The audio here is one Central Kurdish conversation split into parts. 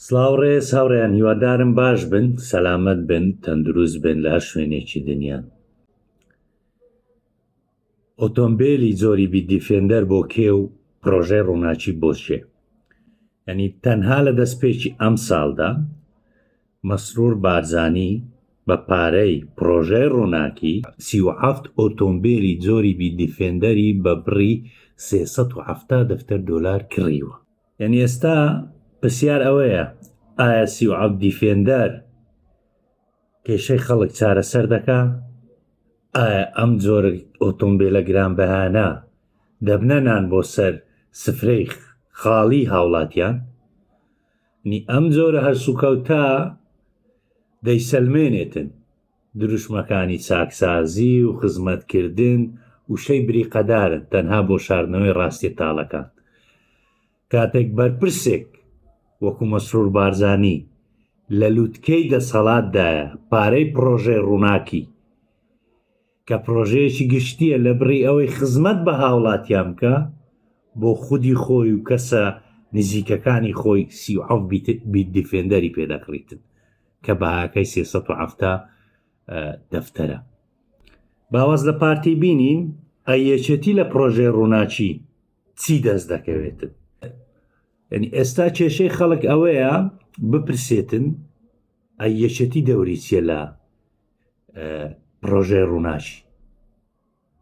سڵاوڕێ هاوڕێیان، هیوادارم باش بن، سەلامەت بن، تەندروست بن لە هەر شوێنێکی دنیان. ئۆتۆمبیلی زۆری بی دیفێندەر بۆ کێ و پرۆژەی ڕووناچی بۆ چێ؟ یعنی تەنها لە دەستپێکی ئەم ساڵدا مەسرور بارزانی بە پارەی پرۆژەی ڕووناکی 37 ئۆتۆمبیلی زۆری بی دیفێندەری بە بڕی 370 دەفتەر دۆلار کڕیوە. یعنی ئێستا پرسیار ئەوەیە، ئایا 37 دیفێندەر کێشەی خەڵک چارەسەر دەکا؟ ئایا ئەم جۆرە ئۆتۆمبیلە گرانبەهانە دەبنە نان بۆ سەر سفرەی خاڵی هاوڵاتیان؟ ئەم جۆرە هەرسوکەوتە دەیسەلمێنێتن دروشمەکانی چاکسازی و خزمەتکردن وشەی بریقەدارن تەنها بۆ شاردنەوەی ڕاستی تاڵەکان. کاتێک بەرپرسێک وەکو مەسرور بارزانی لە لووتکەی دەسەڵاتدایە پارەی پرۆژەی ڕووناکی کە پرۆژەیەکی گشتیە لە بڕی ئەوەی خزمەت بە هاوڵاتیان بکە بۆ خودی خۆی و کەسە نزیکەکانی خۆی 37 بیت دیفێندەری پێدەکڕیتن کە بەهاکەی 370 دەفتەرە. باوەز لە پارتی بینین ئەیەچێتی لە پرۆژەی ڕووناچی چی دەست دەکەوێتن؟ یعنی ئێستا کێشەی خەڵک ئەوەیە بپرسێتن ئەیەچێتی دەوری چیە لە پرۆژەی ڕووناچی.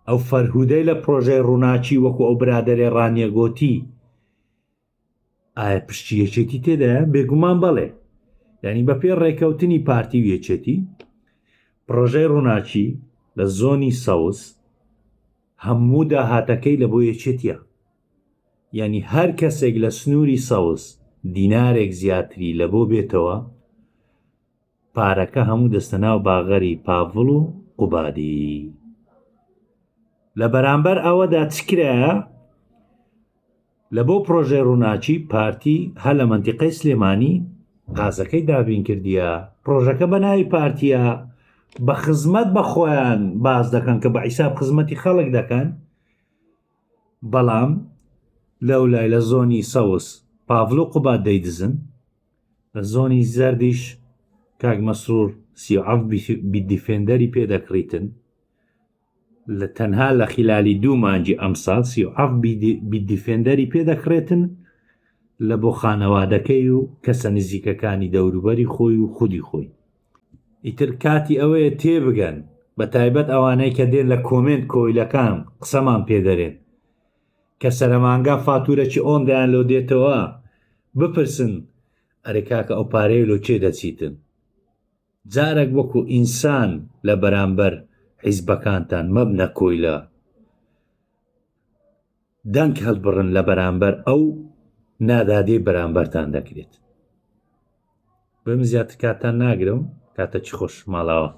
ئەو فەرهودەی لە پرۆژەی ڕووناچی وەکو ئەو برادەرێ ڕانیەگۆتی ئایا پشتی یەکێتی تێدایە؟ بێگومان بەڵێ. یعنی بەپێ ڕێکەوتنی پارتی و یەکێتی پرۆژەی ڕووناچی لە زۆنی سەوز هەموو داهاتەکەی لە بۆ یەکێتیە. یعنی هەر کەسێک لە سنووری سەوز دینارێک زیاتری لە بۆ بێتەوە پارەکە هەموو دەستە ناو باغەری پاڤڵ و قوبادی. لە بەرامبەر ئەوەدا چکرایە لە بۆ پرۆژەی ڕووناچی پارتی هەر لە مەنتیقەی سلێمانی قازەکەی دابین کردیە. پرۆژەکە بە ناوی پارتیە بە خزمەت بە خۆیان باز دەکەن کە بە حیساب خزمەتی خەڵک دەکەن، بەڵام لەو لای لە زۆنی سەوز پاڤڵ و قوباد دەیدزن، لە زۆنی زەردیش کاک مەسرور 37 بیت دیفێندەری پێدەکڕیتن لە تەنها لە خلالی 2 مانگی ئەمساڵ 37 بیت دیفێندەری پێدەکڕێتن لە بۆ خانەوادەکەی و کەسە نزیکەکانی دەوروبەری خۆی و خودی خۆی. ئیتر کاتی ئەوەیە تێبگەن، بە تایبەت ئەوانەی کە دێن لە کۆمنت کۆیلەکان قسەمان پێدەرێن کە سەرمانگا فاتورەکی ئۆندیان لۆ دێتەوە بپرسن ئەرێ کاکە ئەو پارەیە لۆ چێ دەچیتن؟ جارێک وەکو ئینسان لە بەرامبەر حیزبەکانتان مەبنە کۆیلە، دەنگ هەڵبڕن لە بەرامبەر ئەو نادادەی بەرامبەرتان دەکرێت. بەم زیاتر کاتان ناگرم، کاتە چی خۆش ماڵاوە.